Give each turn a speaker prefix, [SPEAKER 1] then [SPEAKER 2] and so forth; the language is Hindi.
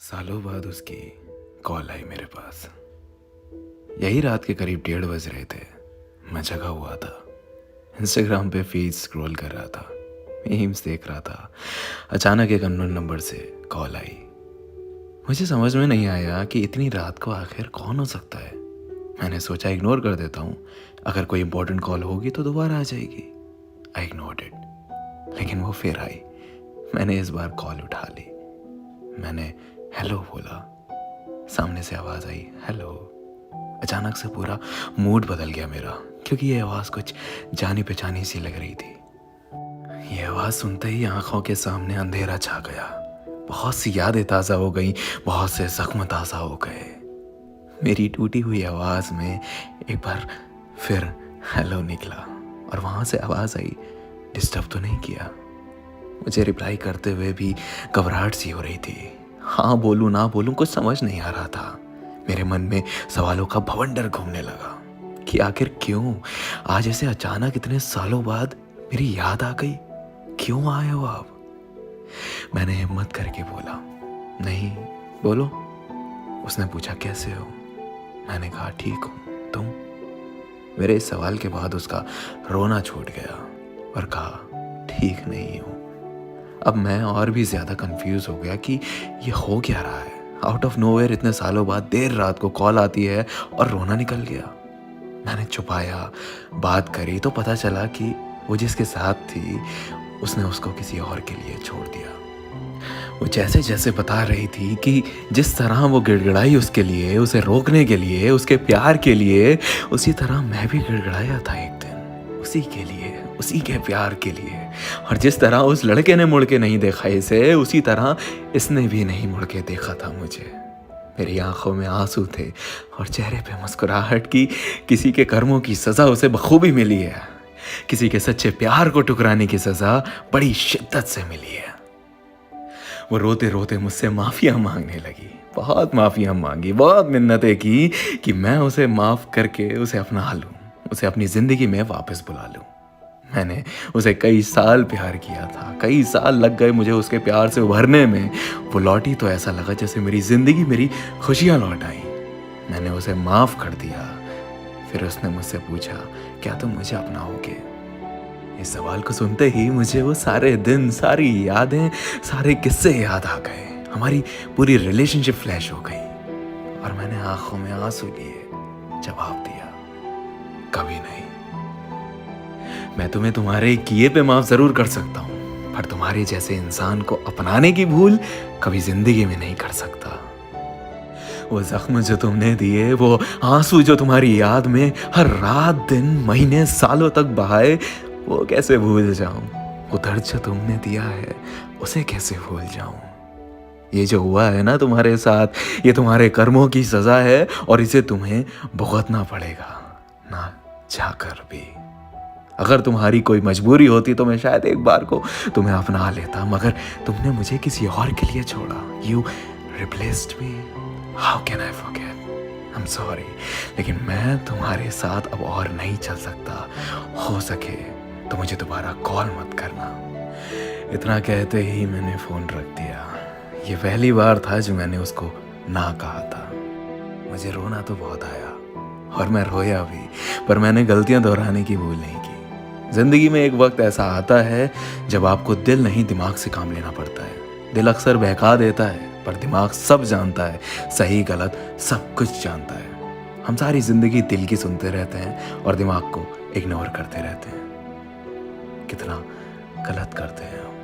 [SPEAKER 1] सालों बाद उसकी कॉल आई मेरे पास। यही रात के करीब 1:30 बज रहे थे। मैं जगा हुआ था, इंस्टाग्राम पे फीड स्क्रॉल कर रहा था, मीम्स देख रहा था। अचानक एक अननोन नंबर से कॉल आई। मुझे समझ में नहीं आया कि इतनी रात को आखिर कौन हो सकता है। मैंने सोचा इग्नोर कर देता हूँ, अगर कोई इंपॉर्टेंट कॉल होगी तो दोबारा आ जाएगी। आई इग्नोर्ड इट, लेकिन वो फिर आई। मैंने इस बार कॉल उठा ली। मैंने हेलो बोला। सामने से आवाज़ आई, हेलो। अचानक से पूरा मूड बदल गया मेरा, क्योंकि ये आवाज़ कुछ जानी पहचानी सी लग रही थी। ये आवाज़ सुनते ही आंखों के सामने अंधेरा छा गया। बहुत सी यादें ताज़ा हो गई, बहुत से जख्म ताज़ा हो गए। मेरी टूटी हुई आवाज़ में एक बार फिर हेलो निकला, और वहाँ से आवाज़ आई, डिस्टर्ब तो नहीं किया। मुझे रिप्लाई करते हुए भी घबराहट सी हो रही थी। हाँ बोलूँ ना बोलूँ कुछ समझ नहीं आ रहा था। मेरे मन में सवालों का भवंडर घूमने लगा कि आखिर क्यों आज ऐसे अचानक इतने सालों बाद मेरी याद आ गई। क्यों आए हो आप? मैंने हिम्मत करके बोला, नहीं, बोलो। उसने पूछा, कैसे हो? मैंने कहा, ठीक हूँ, तुम? मेरे इस सवाल के बाद उसका रोना छूट गया और कहा, ठीक नहीं हूँ। अब मैं और भी ज़्यादा कंफ्यूज हो गया कि ये हो क्या रहा है। आउट ऑफ नोवेयर इतने सालों बाद देर रात को कॉल आती है और रोना निकल गया। मैंने छुपाया, बात करी तो पता चला कि वो जिसके साथ थी उसने उसको किसी और के लिए छोड़ दिया। वो जैसे जैसे बता रही थी कि जिस तरह वो गिड़गिड़ाई उसके लिए, उसे रोकने के लिए, उसके प्यार के लिए, उसी तरह मैं भी गिड़गिड़ाया था एक दिन, उसी के लिए, उसी के प्यार के लिए। और जिस तरह उस लड़के ने मुड़ के नहीं देखा इसे, उसी तरह इसने भी नहीं मुड़ के देखा था मुझे। मेरी आंखों में आंसू थे और चेहरे पे मुस्कुराहट की। किसी के कर्मों की सज़ा उसे बखूबी मिली है, किसी के सच्चे प्यार को ठुकराने की सज़ा बड़ी शिद्दत से मिली है। वो रोते रोते मुझसे माफ़िया मांगने लगी, बहुत माफ़िया मांगी, बहुत मिन्नतें की कि मैं उसे माफ़ करके उसे अपना लूँ, उसे अपनी ज़िंदगी में वापस बुला लूँ। मैंने उसे कई साल प्यार किया था, कई साल लग गए मुझे उसके प्यार से उभरने में। वो लौटी तो ऐसा लगा जैसे मेरी ज़िंदगी, मेरी खुशियाँ लौट आई। मैंने उसे माफ़ कर दिया। फिर उसने मुझसे पूछा, क्या तुम मुझे अपनाओगे? इस सवाल को सुनते ही मुझे वो सारे दिन, सारी यादें, सारे किस्से याद आ गए। हमारी पूरी रिलेशनशिप फ्लैश हो गई और मैंने आंखों में आंसू लिए जवाब दिया, कभी नहीं। मैं तुम्हें तुम्हारे किए पे माफ जरूर कर सकता हूँ, पर तुम्हारे जैसे इंसान को अपनाने की भूल कभी जिंदगी में नहीं कर सकता। वो जख्म जो तुमने दिए, वो आंसू जो तुम्हारी याद में हर रात दिन महीने सालों तक बहाए, वो कैसे भूल जाऊं? वो दर्द जो तुमने दिया है, उसे कैसे भूल जाऊं? ये जो हुआ है ना तुम्हारे साथ, ये तुम्हारे कर्मों की सजा है और इसे तुम्हें भुगतना पड़ेगा, ना चाहकर भी। अगर तुम्हारी कोई मजबूरी होती तो मैं शायद एक बार को तुम्हें अपना लेता, मगर तुमने मुझे किसी और के लिए छोड़ा। You replaced me. How can I forget? I am sorry, लेकिन मैं तुम्हारे साथ अब और नहीं चल सकता। हो सके तो मुझे दोबारा कॉल मत करना। इतना कहते ही मैंने फ़ोन रख दिया। ये पहली बार था जो मैंने उसको ना कहा था। मुझे रोना तो बहुत आया और मैं रोया भी, पर मैंने गलतियां दोहराने की भूल नहीं की। ज़िंदगी में एक वक्त ऐसा आता है जब आपको दिल नहीं दिमाग से काम लेना पड़ता है। दिल अक्सर बहका देता है, पर दिमाग सब जानता है, सही गलत सब कुछ जानता है। हम सारी ज़िंदगी दिल की सुनते रहते हैं और दिमाग को इग्नोर करते रहते हैं। कितना गलत करते हैं हम।